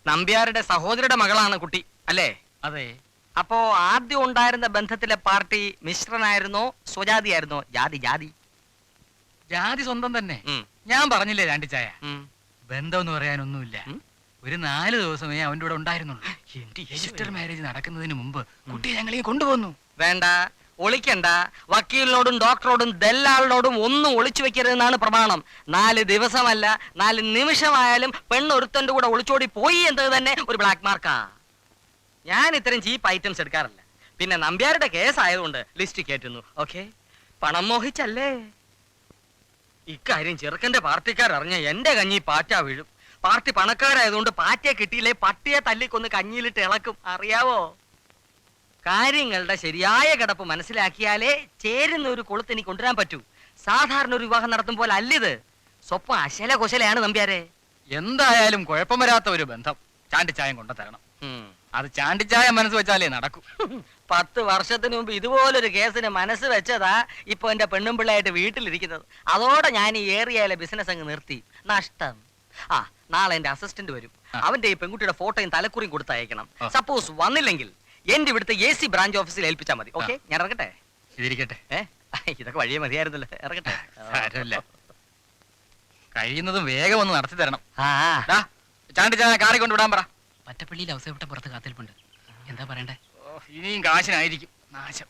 നമ്പ്യാരുടെ സഹോദരിയുടെ മകളാണ് കുട്ടി അല്ലേ? അതെ. അപ്പോ ആദ്യം ഉണ്ടായിരുന്ന ബന്ധത്തിലെ പാർട്ടി മിശ്രനായിരുന്നോ സ്വജാതിയായിരുന്നോ? ജാതി ജാതി ജാതി സ്വന്തം തന്നെ. ഞാൻ പറഞ്ഞില്ലേ ചാണ്ടിച്ചായ, ഉം. ബന്ധം എന്ന് പറയാനൊന്നുമില്ല. ഒരു 4 ദിവസമേ അവന്റെ കൂടെ ഉണ്ടായിരുന്നുള്ളൂ. രജിസ്റ്റർ മാരേജ് നടക്കുന്നതിന് മുമ്പ് കുട്ടിയെ ഞങ്ങളെ കൊണ്ടുപോന്നു. വേണ്ട, ഒളിക്കണ്ട. വക്കീലിനോടും ഡോക്ടറോടും ദല്ലാളിനോടും ഒന്നും ഒളിച്ചു വെക്കരുതെന്നാണ് പ്രമാണം. 4 ദിവസമല്ല 4 നിമിഷമായാലും പെണ്ണൊരുത്തന്റെ കൂടെ ഒളിച്ചോടി പോയി എന്നത് തന്നെ ഒരു ബ്ലാക്ക് മാർക്കാ. ഞാൻ ഇത്തരം ചീപ്പ് ഐറ്റംസ് എടുക്കാറില്ല. പിന്നെ നമ്പ്യാരുടെ കേസ് ആയതുകൊണ്ട് ലിസ്റ്റ് കയറ്റുന്നു. ഓക്കെ, പണം മോഹിച്ചല്ലേ? ഇക്കാര്യം ചെറുക്കന്റെ പാർട്ടിക്കാരറിഞ്ഞ എന്റെ കഞ്ഞി പാറ്റ വീഴും. പാർട്ടി പണക്കാരായതുകൊണ്ട് പാറ്റയെ കിട്ടിയില്ലേ പട്ടിയെ തല്ലിക്കൊന്ന് കഞ്ഞിയിലിട്ട് ഇളക്കും, അറിയാവോ? കാര്യങ്ങളുടെ ശരിയായ കിടപ്പ് മനസ്സിലാക്കിയാലേ ചേരുന്ന ഒരു കൊളുത്തിനി കൊണ്ടുവരാൻ പറ്റൂ. സാധാരണ ഒരു വിവാഹം നടത്തും പോലെ അല്ലിത്. സ്വപ്പം അശല കുശലയാണ് നമ്പ്യാരെ. എന്തായാലും കുഴപ്പം വരാത്ത ഒരു ബന്ധം ചാണ്ടിച്ചായം കൊണ്ടു തരണം. അത് ചാണ്ടിച്ചായ മനസ്സ് വെച്ചാലേ നടക്കൂ. 10 വർഷത്തിന് മുമ്പ് ഇതുപോലൊരു കേസിന് മനസ്സ് വെച്ചതാ ഇപ്പൊ എന്റെ പെണ്ണും പിള്ളയായിട്ട് വീട്ടിലിരിക്കുന്നത്. അതോടെ ഞാൻ ഈ ഏരിയയിലെ ബിസിനസ് അങ്ങ് നിർത്തി. നഷ്ടം. നാളെ എന്റെ അസിസ്റ്റന്റ് വരും. അവന്റെ ഈ പെൺകുട്ടിയുടെ ഫോട്ടോയും തലക്കുറിയും കൊടുത്തയക്കണം. സപ്പോസ് വന്നില്ലെങ്കിൽ എന്റെ ഇവിടുത്തെ AC ബ്രാഞ്ച് ഓഫീസിൽ ഏൽപ്പിച്ചാൽ മതി. ഓക്കെ, ഞാൻ ഇറങ്ങട്ടെ? ഇതിരിക്കട്ടെ. ഇതൊക്കെ വഴിയേ മതിയായിരുന്നല്ലോ. ഇറങ്ങട്ടെ. കഴിയുന്നതും വേഗം ഒന്ന് നടത്തി തരണം. ചാണ്ടിച്ചായ കാറി കൊണ്ടുവിടാൻ പറ. പറ്റപ്പള്ളിയിൽ അവസരപ്പെട്ട പുറത്ത് കാത്തിരിപ്പുണ്ട്. എന്താ പറയണ്ടേ? ഇനിയും കാശിനായിരിക്കും നാശം.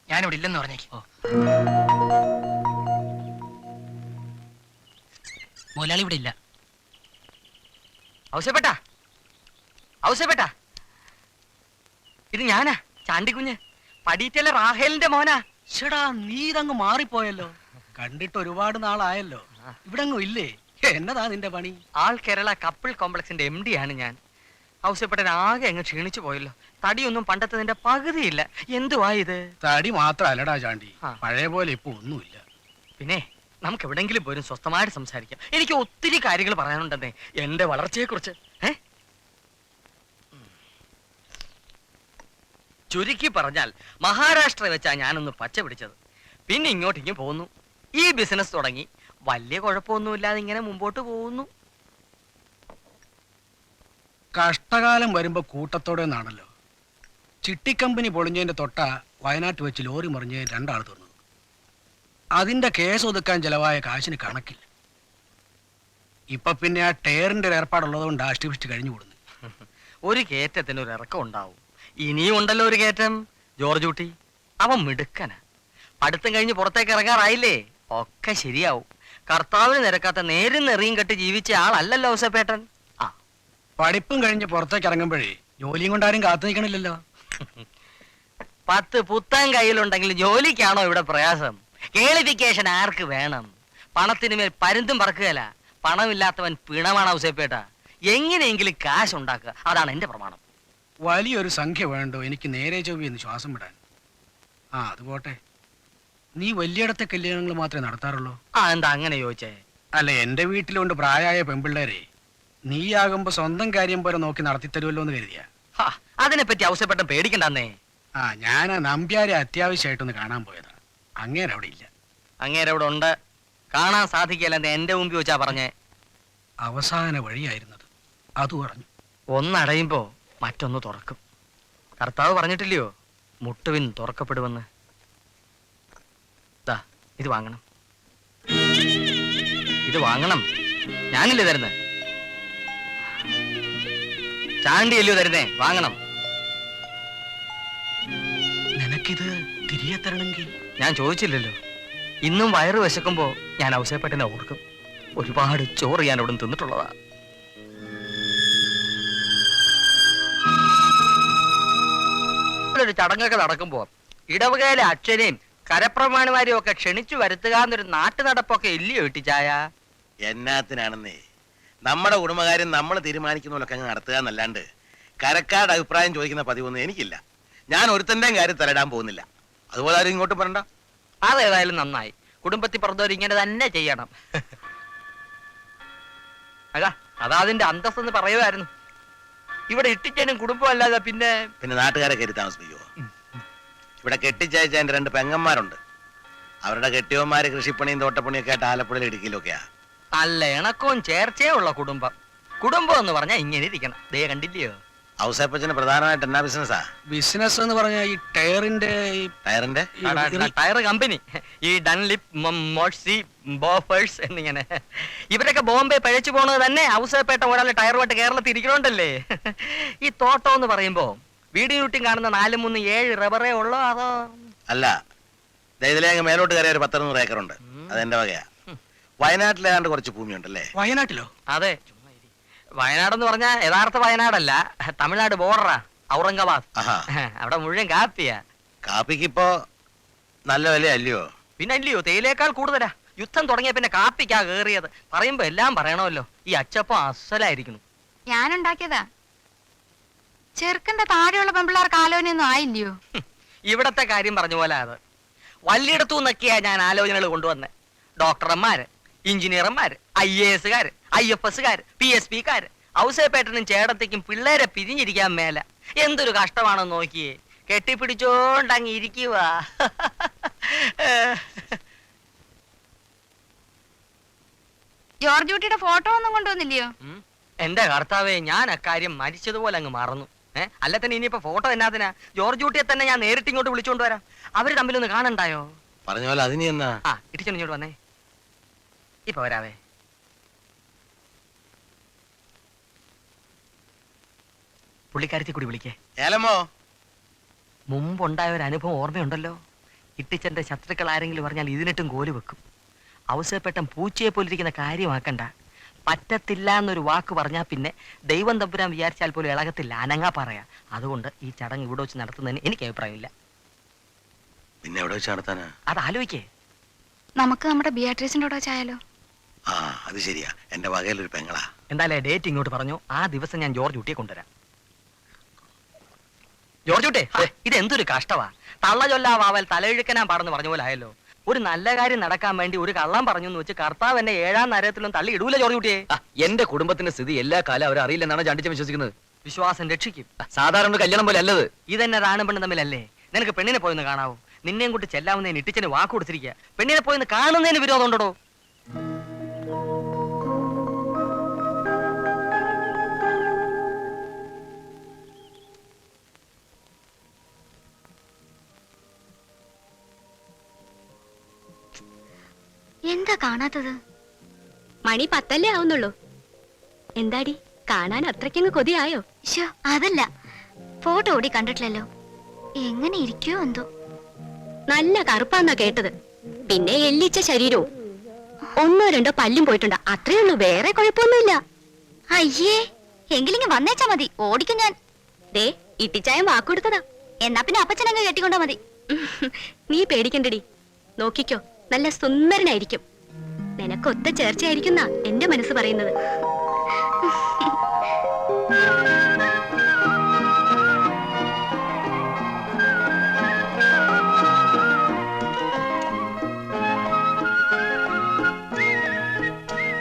ഞാനിവിടെ ഇല്ലെന്ന് പറഞ്ഞേക്ക്. മുതലാളി ഇവിടെ ഇല്ല. ഔസേപ്പേട്ടാ, ഇത് ഞാനാ, ചാണ്ടിക്കുഞ്ഞ്. പടീറ്റലെ റാഹേലിന്റെ മോനാ. ചേടാ, നീ ഇതങ്ങ് മാറിപ്പോയല്ലോ. കണ്ടിട്ട് ഒരുപാട് നാളായല്ലോ. ഇവിടെ അങ്ങ് ഇല്ലേ? എന്നതാ നിന്റെ പണി? ആൾ കേരള കപ്പിൾ കോംപ്ലക്സിന്റെ MD ആണ് ഞാൻ. ഔസേപ്പേട്ടൻ ആകെ അങ്ങ് ക്ഷീണിച്ചു പോയല്ലോ. തടിയൊന്നും പണ്ടത്തതിന്റെ പകുതിയില്ല. എന്തുവാ ഇത്? തടി മാത്രല്ലടാ ചാണ്ടി, പഴയ പോലെ ഇപ്പൊ ഒന്നുമില്ല. പിന്നെ നമുക്ക് എവിടെങ്കിലും പോലും സ്വസ്ഥമായിട്ട് സംസാരിക്കാം. എനിക്ക് ഒത്തിരി കാര്യങ്ങൾ പറയാനുണ്ടെന്നേ, എന്റെ വളർച്ചയെ കുറിച്ച്. ചുരുക്കി പറഞ്ഞാൽ മഹാരാഷ്ട്ര വെച്ചാ ഞാനൊന്ന് പച്ച പിടിച്ചത്. പിന്നെ ഇങ്ങോട്ടേക്കും പോന്നു. ഈ ബിസിനസ് തുടങ്ങി. വലിയ കുഴപ്പമൊന്നുമില്ലാതെ ഇങ്ങനെ മുമ്പോട്ട് പോകുന്നു. കഷ്ടകാലം വരുമ്പോ കൂട്ടത്തോടെ നാണല്ലോ. ചിട്ടിക്കമ്പനി പൊളിഞ്ഞതിന്റെ തൊട്ട വയനാട്ട് വെച്ച് ലോറി മറിഞ്ഞ് 2 ആൾ തീർന്നത്. അതിന്റെ കേസ് ഒതുക്കാൻ ചെലവായ കാശിന് കണക്കില്ല. ഇപ്പൊ പിന്നെ ആ ടയറിന്റെ ഒരു ഏർപ്പാടുള്ളത് കൊണ്ട് അഷ്ടിപിഷ്ടി കഴിഞ്ഞു കൂടുന്നു. ഒരു കയറ്റത്തിന് ഒരു ഇറക്കം ഉണ്ടാവും. ഇനിയും ഉണ്ടല്ലോ ഒരു കയറ്റം. ജോർജ് കുട്ടി അവൻ മിടുക്കനാ. പഠിത്തം കഴിഞ്ഞ് പുറത്തേക്ക് ഇറങ്ങാറായില്ലേ? ഒക്കെ ശരിയാവും. കർത്താവിന് നിരക്കാത്ത നേരും നെറിയും കെട്ടി ജീവിച്ച ആളല്ലല്ലോ ഔസേപ്പേട്ടൻ. പഠിപ്പും കഴിഞ്ഞ് പുറത്തേക്ക് ഇറങ്ങുമ്പോഴേ ജോലിയും കൊണ്ടാരും കാത്തു നിൽക്കണില്ലല്ലോ. 10 പുത്തൻ കയ്യിലുണ്ടെങ്കിൽ ജോലിക്കാണോ ഇവിടെ പ്രയാസം? കേളിഫിക്കേഷൻ ആർക്ക് വേണം? പണത്തിന് മേൽ പരുന്തും പറക്കുകയല്ല. പണമില്ലാത്തവൻ പിണമാണ് ഔസേപ്പേട്ട. എങ്ങനെയെങ്കിലും കാശ് ഉണ്ടാക്കുക, അതാണ് എന്റെ പ്രമാണം. വലിയൊരു സംഖ്യ വേണ്ടോ എനിക്ക് നേരെ ചൊവ്വി എന്ന് ശ്വാസം വിടാൻ? അത് പോട്ടെ. നീ വലിയിടത്തെ കല്യാണങ്ങൾ മാത്രമേ നടത്താറുള്ളൂ? എന്താ അങ്ങനെ ചോദിച്ചേ? അല്ല, എന്റെ വീട്ടിലുണ്ട് പ്രായമായ പെൺപിള്ളേരെ. നീയാകുമ്പോ സ്വന്തം കാര്യം പോലെ നോക്കി നടത്തിത്തരുമല്ലോ എന്ന് കരുതിയാ. അതിനെപ്പറ്റി ഔസേപ്പേട്ടൻ പേടിക്കണ്ടെന്നേ. ഞാൻ നമ്പ്യാരെ അത്യാവശ്യമായിട്ടൊന്ന് കാണാൻ പോയതാ. അങ്ങേരവിടെ ഇല്ല. അങ്ങേരവിടെ ഉണ്ട്, കാണാൻ സാധിക്കില്ലെന്ന് എന്റെ മുമ്പിൽ വെച്ചാ പറഞ്ഞേ. അവസാന വഴിയായിരുന്നത്, അത് പറഞ്ഞു. ഒന്നടയുമ്പോ മറ്റൊന്ന് തുറക്കും. കർത്താവ് പറഞ്ഞിട്ടില്ലയോ, മുട്ടുവിൻ തുറക്കപ്പെടുമെന്ന്? ഇത് വാങ്ങണം, ഇത് വാങ്ങണം. ഞാനില്ലേ തരുന്നേ? ചാണ്ടിയല്ലോ തരുന്നേ, വാങ്ങണം. നിനക്കിത് തിരികെ തരണമെങ്കിൽ ഞാൻ ചോദിച്ചില്ലല്ലോ. ഇന്നും വയറ് വിശക്കുമ്പോ ഞാൻ ഔസേപ്പേട്ടനെ ഓർക്കും. ഒരുപാട് ചോറ് ഞാൻ അവിടെ തിന്നിട്ടുള്ളതാ. ഒരു ചടങ്ങൊക്കെ നടക്കുമ്പോ ഇടവകയിലെ അച്ഛനെയും കരപ്രമാണിമാരെയും ഒക്കെ ക്ഷണിച്ചു വരുത്തുക എന്നൊരു നാട്ടു നടപ്പൊക്കെ ഇല്ലയോ ഇട്ടിച്ചായ? എന്നാത്തിനാണെന്നേ, നമ്മുടെ കുടുംബകാര്യം നമ്മൾ തീരുമാനിക്കുന്നതൊക്കെ അങ്ങ് നടത്തുക എന്നല്ലാണ്ട് കരക്കാരുടെ അഭിപ്രായം ചോദിക്കുന്ന പതിവൊന്നും എനിക്കില്ല. ഞാൻ ഒരുത്തന്റെയും കാര്യം തലയിടാൻ പോകുന്നില്ല. അതുപോലെ ആരും ഇങ്ങോട്ട് പറയണ്ട. അതേതായാലും നന്നായി. കുടുംബത്തിൽ പറഞ്ഞവർ ഇങ്ങനെ തന്നെ ചെയ്യണം. അതാ അതിന്റെ അന്തസ്സെന്ന് പറയുമായിരുന്നു. ഇവിടെ ഇട്ടിച്ചനും കുടുംബം അല്ലാതെ പിന്നെ നാട്ടുകാരെ കയറി താമസിപ്പിക്കുവോ? ഇവിടെ കെട്ടിച്ചയച്ച എന്റെ 2 പെങ്ങന്മാരുണ്ട്. അവരുടെ കെട്ടിയവന്മാര് കൃഷിപ്പണിയും തോട്ടപ്പണിയൊക്കെ ആയിട്ട് ആലപ്പുഴയിൽ ഇടുക്കിയിലൊക്കെയാ. നല്ല ഇണക്കവും ചേർച്ചയും ഉള്ള കുടുംബം. കുടുംബം എന്ന് പറഞ്ഞാൽ ഇങ്ങനെ ഇരിക്കണം. ദേ കണ്ടില്ലയോ? ഔസേപ്പച്ചന് പ്രധാനമായിട്ട് എന്നാ ബിസിനസ്സാ? ബിസിനസ് എന്ന് പറഞ്ഞാൽ ഈ ടയറിന്റെ ടയറിന്റെ ടയർ കമ്പനി, ഈ ഡൺലിപ്പ്, മോഴ്സി, ബോഫേഴ്സ് എന്നിങ്ങനെ. ഇവരൊക്കെ ബോംബെ പഴച്ചു പോണത് തന്നെ ഔസേപ്പേട്ട ഒരാൾ ടയറുമായിട്ട് കേരളത്തിൽ ഇരിക്കണോണ്ടല്ലേ. ഈ തോട്ടം എന്ന് പറയുമ്പോ വീടിന് ചുറ്റും കാണുന്ന 4, 3, 7 റബ്ബറേ ഉള്ളോ അതോ? അല്ല, ഇതിലെ അങ്ങ് മേലോട്ട് കയറിയ ഒരു 10-100 ഏക്കറുണ്ട്. അതെന്റെ വകയാ. വയനാട്ടിലേതാണ്ട് കുറച്ച് ഭൂമിയുണ്ടല്ലേ? വയനാട്ടിലോ? അതെ, വയനാടെന്ന് പറഞ്ഞാൽ യഥാർത്ഥ വയനാടല്ല, തമിഴ്നാട് ബോർഡറാ, ഔറംഗാബാദ്. ആഹാ. അവിടെ മുഴുവൻ കാപ്പിയാ. കാപ്പിക്ക് ഇപ്പോ നല്ല വില അല്ലയോ? പിന്നെ അല്ലയോ, തേയിലേക്കാൾ കൂടുതലാ. യുദ്ധം തുടങ്ങിയ പിന്നെ കാപ്പിക്കാ കേറിയത്. പറയുമ്പോ എല്ലാം പറയണമല്ലോ. ഈ അച്ചപ്പം അസലായിരിക്കുന്നു. ഞാനുണ്ടാക്കിയതാ. ചെറുക്കന്റെ താഴെയുള്ള പെമ്പിള്ളാർക്ക് ആലോചനയൊന്നും ആയില്ലയോ? ഇവിടത്തെ കാര്യം പറഞ്ഞ പോലെ അത് വല്ലിടത്തു നിന്നൊക്കെയാ ഞാൻ ആലോചനകൾ കൊണ്ടുവന്നത്. ഡോക്ടർമാര്, എഞ്ചിനീയർമാര്, IAS, IFS, PSP. ഔസേപ്പേട്ടനും ചേട്ടത്തേക്കും പിള്ളേരെ പിരിഞ്ഞിരിക്കാൻ മേല. എന്തൊരു കഷ്ടമാണെന്ന് നോക്കിയേ. കെട്ടിപ്പിടിച്ചോണ്ടങ്ങ് ഇരിക്കുക. ജോർജ് കുട്ടിയുടെ ഫോട്ടോ ഒന്നും കൊണ്ടുവന്നില്ലയോ? എന്റെ കർത്താവേ, ഞാൻ അക്കാര്യം മരിച്ചതുപോലെ അങ്ങ് മറന്നു. അല്ല തന്നെ ഇനിയിപ്പോ ഫോട്ടോ എന്നാത്തിനാ? ജോർജ് കുട്ടിയെ തന്നെ ഞാൻ നേരിട്ട് ഇങ്ങോട്ട് വിളിച്ചോണ്ട് വരാം. അവര് തമ്മിലൊന്ന് കാണണ്ടായോ? പറഞ്ഞ പോലെ അതിന് എന്നാ? ഇടിച്ചോണ്ട് ഇങ്ങോട്ട് വന്നേ. ഇപ്പൊ വരാവേ. പുള്ളിക്കാരത്തി കൂടി വിളിക്കേ. ഏലമോ, മുമ്പുണ്ടായ ഒരു അനുഭവം ഓർമ്മയുണ്ടല്ലോ. ഇട്ടിച്ചന്റെ ശത്രുക്കൾ ആരെങ്കിലും പറഞ്ഞാൽ ഇതിനിട്ടും കോല് വെക്കും. ഔസേപ്പേട്ടൻ പൂച്ചയെ പോലിരിക്കുന്ന കാര്യമാക്കണ്ട. പറ്റത്തില്ല എന്നൊരു വാക്ക് പറഞ്ഞാൽ പിന്നെ ദൈവം തമ്പുരാൻ വിചാരിച്ചാൽ പോലും ഇളകത്തില്ല, അനങ്ങാ പറയാ. അതുകൊണ്ട് ഈ ചടങ്ങ് ഇവിടെ വെച്ച് നടത്തുന്നതിന് എനിക്ക് അഭിപ്രായമില്ല. പിന്നെ എവിടെ വെച്ച് നടത്താനാ? അത് ആലോചിക്കേ. നമുക്ക് നമ്മുടെ ബിയാട്രീസിന്റെ കൂടെ വെച്ചായാലോ? ആ, അത് ശരിയാ. എന്റെ വകയിലൊരു പെങ്ങളാ. എന്തായാലും ഡേറ്റ് ഇങ്ങോട്ട് പറഞ്ഞു. ആ ദിവസം ഞാൻ ജോർജ് കുട്ടിയെ കൊണ്ടുവരാം. ജോർജ് കുട്ടി, ഇത് എന്തൊരു കഷ്ടവാ. തള്ള ചൊല്ലാവാവൽ തലയിഴുക്കനാ പാടെന്ന് പറഞ്ഞ പോലെ ആയല്ലോ. ഒരു നല്ല കാര്യം നടക്കാൻ വേണ്ടി ഒരു കള്ളം പറഞ്ഞു എന്ന് വെച്ച് കർത്താവ് എന്നെ 7-ാം നരകത്തിലും തള്ളി ഇടൂല ജോർജ് കുട്ടിയെ. എന്റെ കുടുംബത്തിന്റെ സ്ഥിതി എല്ലാ കാലം അവർ അറിയില്ലെന്നാണ് ചാണ്ടിച്ചൻ വിശ്വസിക്കുന്നത്. വിശ്വാസം രക്ഷിക്കും. സാധാരണ കല്യാണം പോലെ അല്ലത്. ഇതെന്നെ ആണും പെണ്ണും തമ്മിലല്ലേ? നിനക്ക് പെണ്ണിനെ പോയിന്ന് കാണാവോ? നിന്നെയും കൂട്ടി ചെല്ലാവുന്നതിന് ഇട്ടിച്ചന് വാക്ക് കൊടുത്തിരിക്കുക. പെണ്ണിനെ പോയിന്ന് കാണുന്നതിന് വിരോധം ഉണ്ടോ? എന്താ കാണാത്തത്? മണി 10 ആവുന്നുള്ളൂ. എന്താടി, കാണാൻ അത്രയ്ക്കങ്ങ് കൊതിയായോ? അതല്ല, ഫോട്ടോ ഓടി കണ്ടിട്ടില്ലല്ലോ. എങ്ങനെ ഇരിക്കോ എന്തോ. നല്ല കറുപ്പാന്നാ കേട്ടത്. പിന്നെ എല്ലിച്ച ശരീരവും 1-2 പല്ലും പോയിട്ടുണ്ട്. അത്രേ ഉള്ളൂ, വേറെ കുഴപ്പമൊന്നുമില്ല. അയ്യേ, എങ്കിലിങ്ങ് വന്നേച്ചാ മതി, ഓടിക്കും ഞാൻ. ദേ, ഇട്ടിച്ചായം വാക്കുകൊടുത്തതാ. എന്നാ പിന്നെ അപ്പച്ചനങ്ങ് കെട്ടിക്കൊണ്ടാ മതി. നീ പേടിക്കണ്ടടി, നോക്കിക്കോ, നല്ല സുന്ദരനായിരിക്കും. നിനക്കൊത്ത ചേർച്ചയായിരിക്കുന്ന എന്റെ മനസ്സ് പറയുന്നത്.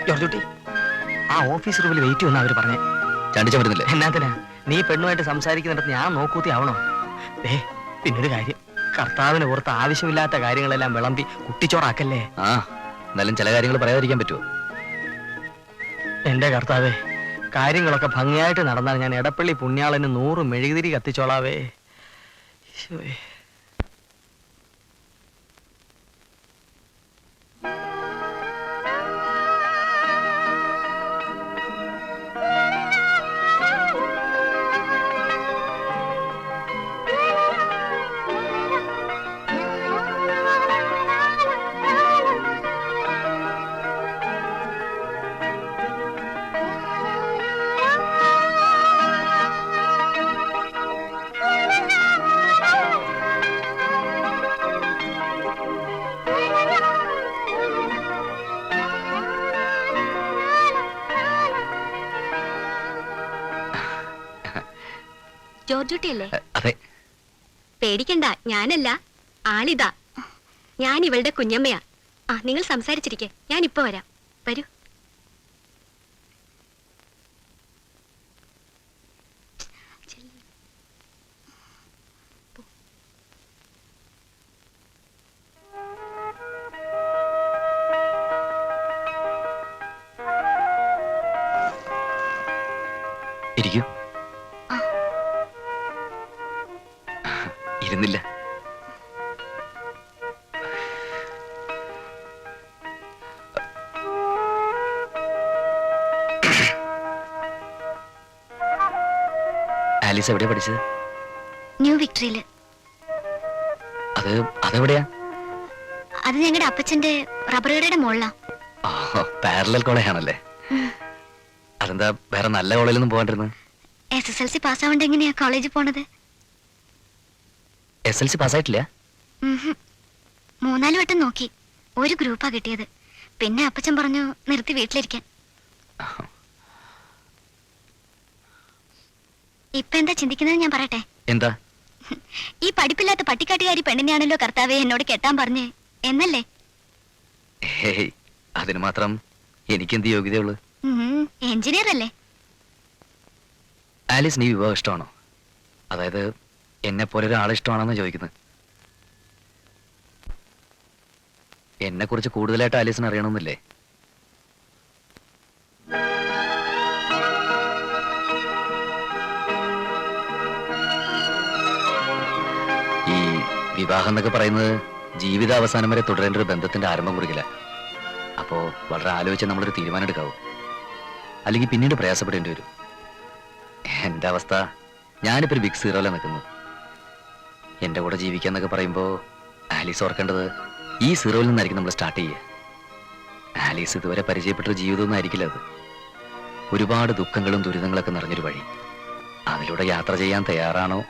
ജോർജ് കുട്ടി, ആ ഓഫീസ് റൂമിൽ വെയിറ്റ് ചെയ്യുന്ന അവര് പറഞ്ഞേ. ചാണ്ടിച്ചൻ വരുന്നില്ലേ? എന്നാത്തിനാ നീ പെണ്ണുമായിട്ട് സംസാരിക്കുന്നിടത്ത് ഞാൻ നോക്കൂത്തി ആവണോ? പിന്നൊരു കാര്യം, കർത്താവിന് ഓർത്ത് ആവശ്യമില്ലാത്ത കാര്യങ്ങളെല്ലാം വിളമ്പി കുട്ടിച്ചോറാക്കല്ലേ. ആ, എന്നാലും ചില കാര്യങ്ങൾ പറയാതിരിക്കാൻ പറ്റുമോ? എന്റെ കർത്താവേ, കാര്യങ്ങളൊക്കെ ഭംഗിയായിട്ട് നടന്നാൽ ഞാൻ എടപ്പള്ളി പുണ്യാളന് 100 മെഴുകുതിരി കത്തിച്ചോളാവേ. ഈശോയേ. ജോർജുട്ടിയല്ലേ? അതെ. പേടിക്കണ്ട, ഞാനല്ല, ആളിതാ. ഞാൻ ഇവളുടെ കുഞ്ഞമ്മയാ. നിങ്ങൾ സംസാരിച്ചിരിക്കെ, ഞാൻ ഇപ്പൊ വരാം. വരൂ. ഇരിക്കൂ. ആ. ഇരുന്നില്ല. ആലീസ് എവിടെയാ പഠിച്ചത്? ന്യൂ വിക്ടറിയില്. അതെവിടെയാ? അത് ഞങ്ങളുടെ അപ്പച്ചന്റെ റബ്ബർ കടയുടെ മുകളിലാ. പാരലൽ കോളേജ് ആണല്ലേ? അതെന്താ വേറെ നല്ല കോളേജിലൊന്നും പോകാണ്ടിരുന്നത്? SSLC പാസ്സാവണ്ട എങ്ങനെയാ കോളേജിൽ പോണത്? SLC പാസ്സായിട്ടില്ല? 3-4 വട്ടം നോക്കി, ഒരു ഗ്രൂപ്പാ കിട്ടിയത്. പിന്നെ അപ്പച്ചൻ പറഞ്ഞു നിർത്തി വീട്ടിലിരിക്കാൻ. ഇപ്പൊ എന്താ ചിന്തിക്കുന്നത് ഞാൻ പറയട്ടെ? എന്താ? ഈ പഠിപ്പില്ലാത്ത പട്ടിക്കാട്ടുകാരി പെണ്ണിനെയാണല്ലോ കർത്താവെ എന്നോട് കെട്ടാൻ പറഞ്ഞേ എന്നല്ലേ? ഹേയ്, അതിന് മാത്രം എനിക്കെന്ത് യോഗ്യതയുള്ളു? എഞ്ചിനീയർ അല്ലേ? ആലീസ്, നീ വിവാഹം ഇഷ്ടമാണോ? അതായത് എന്നെ പോലെ ഒരാളെ ഇഷ്ടമാണെന്ന് ചോദിക്കുന്നത്. എന്നെ കുറിച്ച് കൂടുതലായിട്ട് ആലീസിന് അറിയണമെന്നില്ലേ? ഈ വിവാഹം എന്നൊക്കെ പറയുന്നത് ജീവിതാവസാനം വരെ തുടരേണ്ട ഒരു ബന്ധത്തിന്റെ ആരംഭം കുറിക്കില്ല. അപ്പോ വളരെ ആലോചിച്ച് നമ്മളൊരു തീരുമാനം എടുക്കാവൂ, അല്ലെങ്കിൽ പിന്നീട് പ്രയാസപ്പെടേണ്ടി വരും. എന്റെ അവസ്ഥ, ഞാനിപ്പോ ഒരു ബിഗ് സീറോയില നിൽക്കുന്നു. എന്റെ കൂടെ ജീവിക്കാന്നൊക്കെ പറയുമ്പോ ആലീസ് ഓർക്കേണ്ടത് ഈ സീറോയിൽ നിന്നായിരിക്കും നമ്മൾ സ്റ്റാർട്ട് ചെയ്യുക. ആലീസ് ഇതുവരെ പരിചയപ്പെട്ടൊരു ജീവിതമൊന്നും ആയിരിക്കില്ല അത്. ഒരുപാട് ദുഃഖങ്ങളും ദുരിതങ്ങളൊക്കെ നിറഞ്ഞൊരു വഴി. അതിലൂടെ യാത്ര ചെയ്യാൻ തയ്യാറാണോ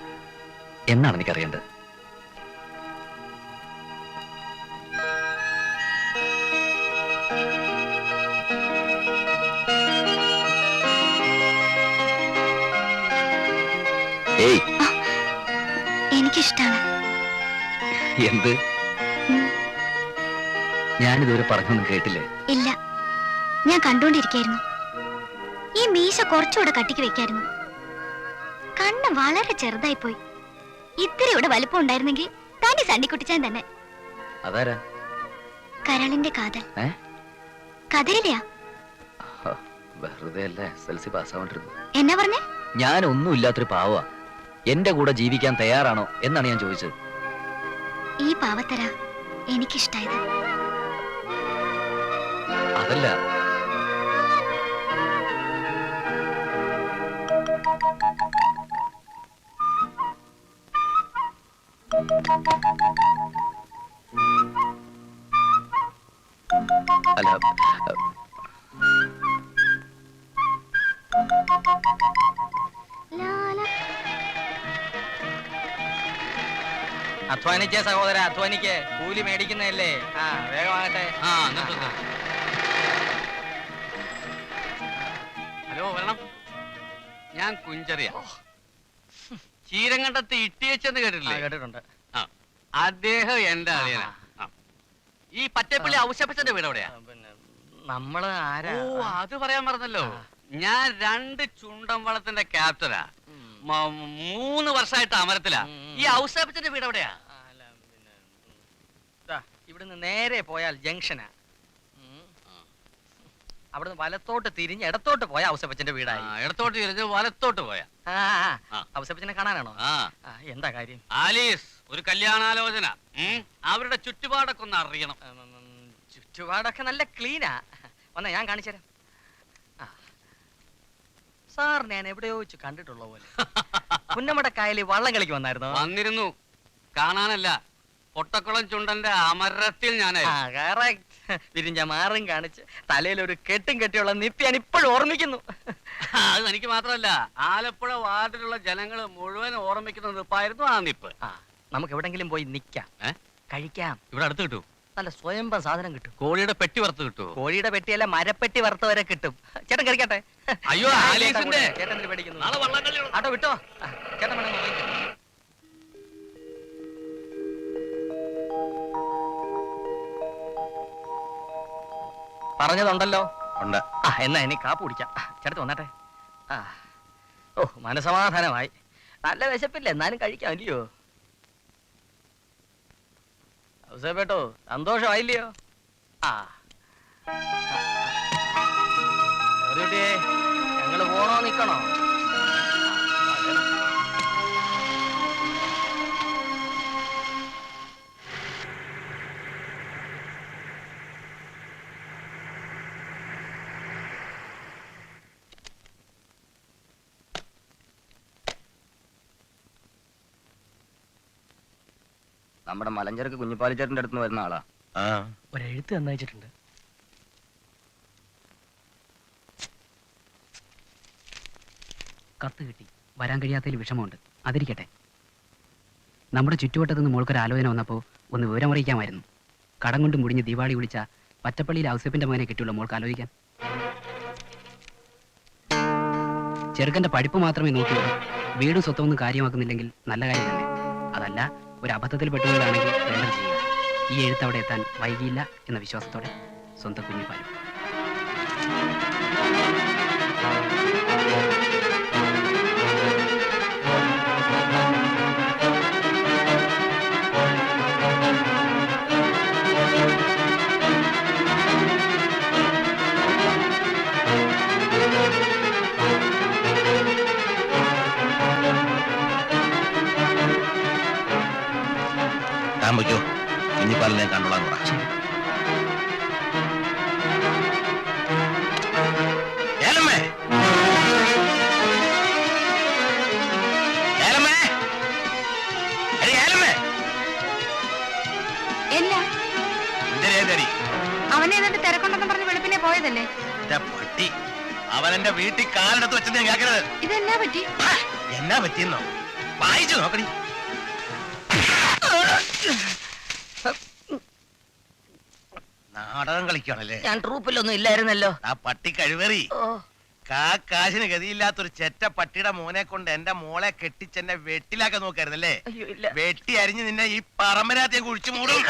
എന്നാണ് എനിക്കറിയേണ്ടത്. ഏയ്, എനിക്കിഷ്ടാണ്. എന്ത്? ഞാനിതുവരെ പറഞ്ഞൊന്നും കേട്ടില്ലേ? ഇല്ല, ഞാൻ കണ്ടോണ്ടിരിക്കായിരുന്നു. ഈ മീശ കുറച്ചുകൂടെ കട്ടിക്ക് വെക്കായിരുന്നു. കണ്ണ് വളരെ ചെറുതായി പോയി. ഇത്തിരിയുടെ വലിപ്പം ഉണ്ടായിരുന്നെങ്കിൽ തനി സണ്ണിക്കുട്ടിച്ചാൻ തന്നെ. അതാരാ? കരളിന്റെ കാതൽ. ഏ? കതിരിലെയാ? വെറുതെ അല്ല SLC പാസ്സാവണ്ടിരുന്നു. എന്നാ പറഞ്ഞേ? ഞാനൊന്നും ഇല്ലാത്തൊരു പാവ. എന്റെ കൂടെ ജീവിക്കാൻ തയ്യാറാണോ എന്നാണ് ഞാൻ ചോദിച്ചത്. ഈ പാവത്തര എനിക്കിഷ്ടായത്. അതല്ല, അല്ല, അധ്വാനിക്കേ സഹോദര, അധ്വാനിക്കേ. കൂലി മേടിക്കുന്നതല്ലേ. വേഗമാകട്ടെ. ഹലോ, വരണം. ഞാൻ കുഞ്ചറിയ. ചീരങ്കണ്ടത്ത് ഇട്ടിയച്ചെന്ന് കേട്ടിട്ടില്ലേ? കേട്ടിട്ടുണ്ട്. അദ്ദേഹം എന്റെ അളിയനാ. ഈ പറ്റപ്പള്ളി ഔഷപ്പച്ചന്റെ വീട് എവിടെയാ? പിന്നെ നമ്മള് ആരാ? ഓ, അത് പറയാൻ മറന്നല്ലോ. ഞാൻ 2 ചുണ്ടൻ വളത്തിന്റെ ക്യാപ്റ്റനാ. 3 വർഷമായിട്ട് അമരത്തിലാ. ഈ ഔഷപ്പച്ചന്റെ വീട് എവിടെയാ? ഇവിടുന്ന് നേരെ പോയാൽ ജംഗ്ഷനാ. അവിടുന്ന് വലത്തോട്ട് തിരിഞ്ഞ് ഇടത്തോട്ട് പോയ ഔസപ്പച്ചന്റെ വീടായി. ഇടത്തോട്ട് തിരിഞ്ഞ് വലത്തോട്ട് പോയാ. ഔസപ്പച്ചനെ കാണാനാണോ? എന്താ കാര്യം? ആലീസ്, ഒരു കല്യാണാലോചന. അവരുടെ ചുറ്റുപാടൊക്കെ ഒന്ന് അറിയണം. ചുറ്റുപാടൊക്കെ നല്ല ക്ലീനാ. വന്നാ ഞാൻ കാണിച്ചുതരാം. സാർ ഞാൻ എവിടെയോ വെച്ച് കണ്ടിട്ടുള്ള പോലെ. പുന്നമടക്കായലിൽ വള്ളം കളിക്ക് വന്നായിരുന്നു. വന്നിരുന്നു, കാണാനല്ല. പൊട്ടക്കുളം ചുണ്ടന്റെ അമരത്തിൽ ഞാനായിരുന്നു. വിരിഞ്ഞ മാറും കാണിച്ച് തലയിൽ ഒരു കെട്ടും കെട്ടിയുള്ള നിപ്പി ഞാൻ ഇപ്പോഴും ഓർമ്മിക്കുന്നു. അത് എനിക്ക് മാത്രമല്ല, ആലപ്പുഴ വാർഡിലുള്ള ജനങ്ങൾ മുഴുവൻ ഓർമ്മിക്കുന്ന നിപ്പായിരുന്നു ആ നിപ്പ്. നമുക്ക് എവിടെങ്കിലും പോയി നിക്കാം, കഴിക്കാം. ഇവിടെ അടുത്ത് കിട്ടൂ? നല്ല സ്വയംഭം സാധനം കിട്ടും. കോഴിയുടെ പെട്ടി വറുത്ത് കിട്ടുമോ? കോഴിയുടെ പെട്ടിയല്ല, മരപ്പെട്ടി വറുത്ത വരെ കിട്ടും. ചേട്ടൻ കഴിക്കട്ടെ. അയ്യോ, ആലീസിന്റെ ചേട്ടൻ പേടിക്കുന്നു. നാളെ വള്ളംകളി. ആട്ടോ വിട്ടോ. ചേട്ടൻ വേണം പോയി. പറഞ്ഞതുണ്ടല്ലോ. ഉണ്ട്. എന്നാ ഇനി കാപ്പ് കുടിക്കാം. ചേട്ടത്ത് വന്നാട്ടെ. ഓ, മനസമാധാനമായി. നല്ല വിശപ്പില്ല, എന്നാലും കഴിക്കാം അല്ലയോ? ഔസേപ്പേട്ടോ, സന്തോഷമായില്ലയോ? ഞങ്ങള് പോണോ നിക്കണോ? നമ്മുടെ മലഞ്ചരക്ക് കുഞ്ഞിപ്പാലിച്ചേട്ടന്റെ അടുത്ത് വരുന്ന ആളാ. ആ ഒരെഴുത്ത് തന്നയച്ചിട്ടുണ്ട്. കത്ത് കിട്ടി. വരാൻ കഴിയാത്തതിൽ വിഷമമുണ്ട്. അതിരിക്കട്ടെ. നമ്മുടെ ചുറ്റുവട്ടത്ത് നിന്ന് മോൾക്കൊരു ആലോചന വന്നപ്പോൾ ഒന്ന് വിവരമറിയിക്കാമായിരുന്നു. കടം കൊണ്ട് മുടിഞ്ഞ് ദീപാവളി വിളിച്ച പച്ചപ്പള്ളിയിൽ ഔസേപ്പിന്റെ മകനെ കിട്ടിയുള്ള മോൾക്ക് ആലോചിക്കാൻ. ചെറുക്കന്റെ പഠിപ്പ് മാത്രമേ നോക്കിയുള്ളൂ. വീടും സ്വത്തൊന്നും കാര്യമാക്കുന്നില്ലെങ്കിൽ നല്ല കാര്യം തന്നെ. അതല്ല ഒരു അബദ്ധത്തിൽ പെട്ടുകൊണ്ടാണെങ്കിൽ വേണ്ടത് ചെയ്യുക. ഈ എഴുത്ത് അവിടെ എത്താൻ വൈകിയില്ല എന്ന വിശ്വാസത്തോടെ സ്വന്തം കുഞ്ഞിപ്പാലും. താൻ വയ്ക്കോ, കുഞ്ഞിപ്പാലിനെ കണ്ടോളാന്ന് പറ. ഏലമ്മേ, ഏലമ്മേ, എടി ഏലമ്മേ. എല്ലാ എന്തേടി അവനെ എന്നിട്ട് തിരക്കുണ്ടെന്ന് പറഞ്ഞ് വെളുപ്പിനെ പോയതല്ലേ? എന്റെ പട്ടി, അവൻ എന്റെ വീട്ടിൽ കാലെടുത്ത് വെച്ചത് ഞാൻ കേൾക്കരുത്. ഇതെന്നാ പറ്റി? എന്നാ പറ്റിയെന്നോ വായിച്ചു നോക്കടി. നാടകം കളിക്കാണല്ലേ? ഞാൻ ട്രൂപ്പിലൊന്നും ഇല്ലായിരുന്നല്ലോ. ആ പട്ടി കഴിവേറി. കാശിന് ഗതിയില്ലാത്തൊരു ചെറ്റ പട്ടിയുടെ മോനെ കൊണ്ട് എന്റെ മോളെ കെട്ടിച്ചെന്നെ വെട്ടിലാക്കാൻ നോക്കായിരുന്നല്ലേ? അയ്യോ ഇല്ല. വെട്ടി അരിഞ്ഞ് നിന്നെ ഈ പറമ്പരാത്തെ കുഴിച്ചു മൂടും.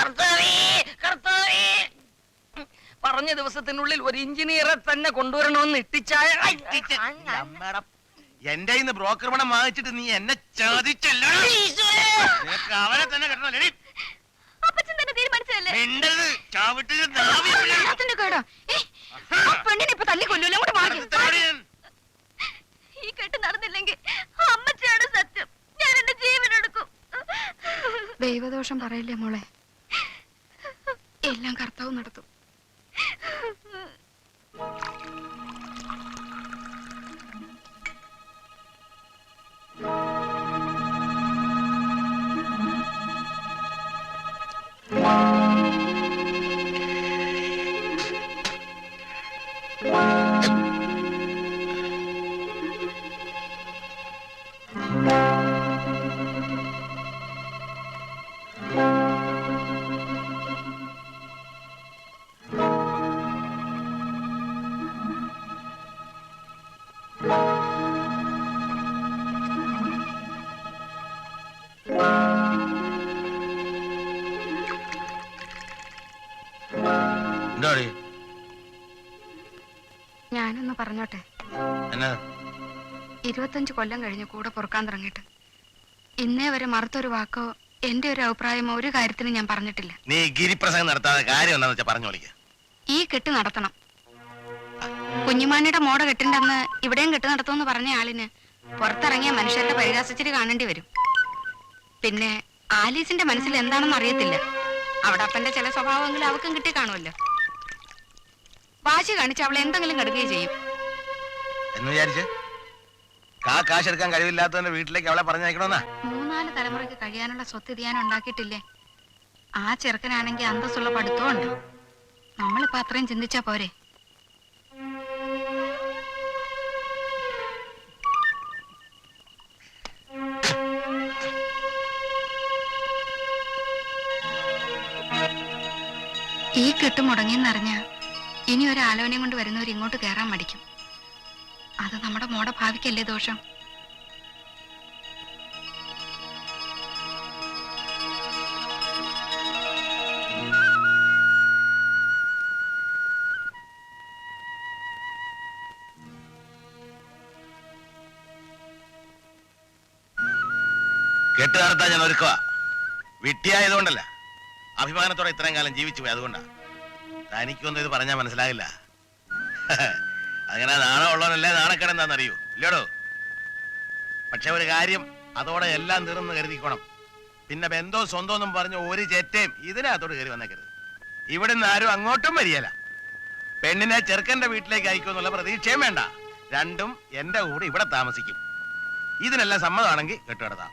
പറഞ്ഞ ദിവസത്തിനുള്ളിൽ ഒരു എഞ്ചിനീയറെ തന്നെ കൊണ്ടുവരണമെന്ന് ഇട്ടിച്ചായ എന്റെ ഇന്ന് ബ്രോക്കർ പണം വാങ്ങിച്ചിട്ട് നീ എന്നെ ചതിച്ചല്ലോ. നിനക്ക് അവനെ തന്നെ കെട്ടണല്ലേ? അപ്പച്ചൻ തന്നെ തീരുമാനിച്ചതല്ലേ? മിണ്ടരുത്, ചവിട്ടിന് നാവി പിളരും. അതിന്റെ കേടോ? പെണ്ണിനെ ഇപ്പൊ തല്ലിക്കൊല്ലൂല്ലോ. അങ്ങോട്ട് മാറി. ഈ കെട്ട് നടന്നില്ലെങ്കിൽ അമ്മച്ചിയാണ് സത്യം. ഞാൻ എന്റെ ജീവൻ എടുക്കും. ദൈവദോഷം പറയില്ലേ മോളെ, എല്ലാം കർത്താവ് നടത്തും. എന്താടി ഞാനൊന്ന് പറഞ്ഞോട്ടെ. എന്നാ 25 കൊല്ലം കഴിഞ്ഞ് കൂടെ പൊറുക്കാൻ തുടങ്ങിയിട്ട് ഇന്നേ വരെ മറുത്തൊരു വാക്കോ എന്റെ ഒരു അഭിപ്രായമോ ഒരു കാര്യത്തിന് ഞാൻ പറഞ്ഞിട്ടില്ല. നീ ഗിരിപ്രസംഗം നടത്താതെ കാര്യം എന്താന്ന് വെച്ചാ പറഞ്ഞു വിളിക്ക. ഈ കെട്ട് നടത്തണം. കുഞ്ഞുമാണിയുടെ മോടെ കെട്ടിന്റെ അന്ന് ഇവിടെയും കെട്ട് നടത്തുമെന്ന് പറഞ്ഞ ആളിന് പുറത്തിറങ്ങിയ മനുഷ്യരുടെ പരിഹാസിച്ചിട്ട് കാണേണ്ടി വരും. പിന്നെ ആലീസിന്റെ മനസ്സിൽ എന്താണെന്ന് അറിയത്തില്ല. അവിടെ അപ്പന്റെ ചില സ്വഭാവമെങ്കിലും അവക്കും കിട്ടി കാണുമല്ലോ. വാശി കാണിച്ച് അവളെ എന്തെങ്കിലും കെടുക്കുകയും ചെയ്യും. എന്ന് വിചാരിച്ച് കാശ് എടുക്കാൻ കഴിവില്ലാത്തവന്റെ വീട്ടിലേക്ക് അവളെ പറഞ്ഞയക്കണമെന്നാ? 3-4 തലമുറയ്ക്ക് കഴിയാനുള്ള സ്വത്ത് ഞാൻ ഉണ്ടാക്കിയിട്ടില്ലേ? ആ ചെറുക്കനാണെങ്കിൽ അന്തസ്സുള്ള പഠിത്തവും ഉണ്ട്. നമ്മളിപ്പോ അത്രയും ചിന്തിച്ചാ പോരെ? ഈ കെട്ട് മുടങ്ങിയെന്നറിഞ്ഞ ഇനി ഒരു ആലോചനയും കൊണ്ട് വരുന്നവർ ഇങ്ങോട്ട് കയറാൻ മടിക്കും. അത് നമ്മുടെ മോടെ ഭാവിക്കല്ലേ ദോഷം? കെട്ട് നടത്താൻ ഞാൻ ഒരുക്കുക. വിട്ടിയായതുകൊണ്ടല്ല, അഭിമാനത്തോടെ ഇത്രയും കാലം ജീവിച്ചു പോയി. അതുകൊണ്ടാ. തനിക്കൊന്നും ഇത് പറഞ്ഞാൽ മനസ്സിലാകില്ല. അങ്ങനെ നാണം ഉള്ളവനല്ലേ നാണക്കേടെന്താണെന്നറിയൂ ഇല്ലടോ? പക്ഷെ ഒരു കാര്യം, അതോടെ എല്ലാം തീർന്ന് കരുതിക്കോണം. പിന്നെ ബന്ധോ സ്വന്തം പറഞ്ഞ് ഒരു ചേറ്റയും ഇതിനകത്തോട് കയറി വന്നേക്കരുത്. ഇവിടുന്ന് ആരും അങ്ങോട്ടും വരികയില്ല. പെണ്ണിനെ ചെറുക്കന്റെ വീട്ടിലേക്ക് അയക്കുമെന്നുള്ള പ്രതീക്ഷയും വേണ്ട. രണ്ടും എന്റെ കൂടെ ഇവിടെ താമസിക്കും. ഇതിനെല്ലാം സമ്മതമാണെങ്കിൽ കെട്ടുകിടത്താം.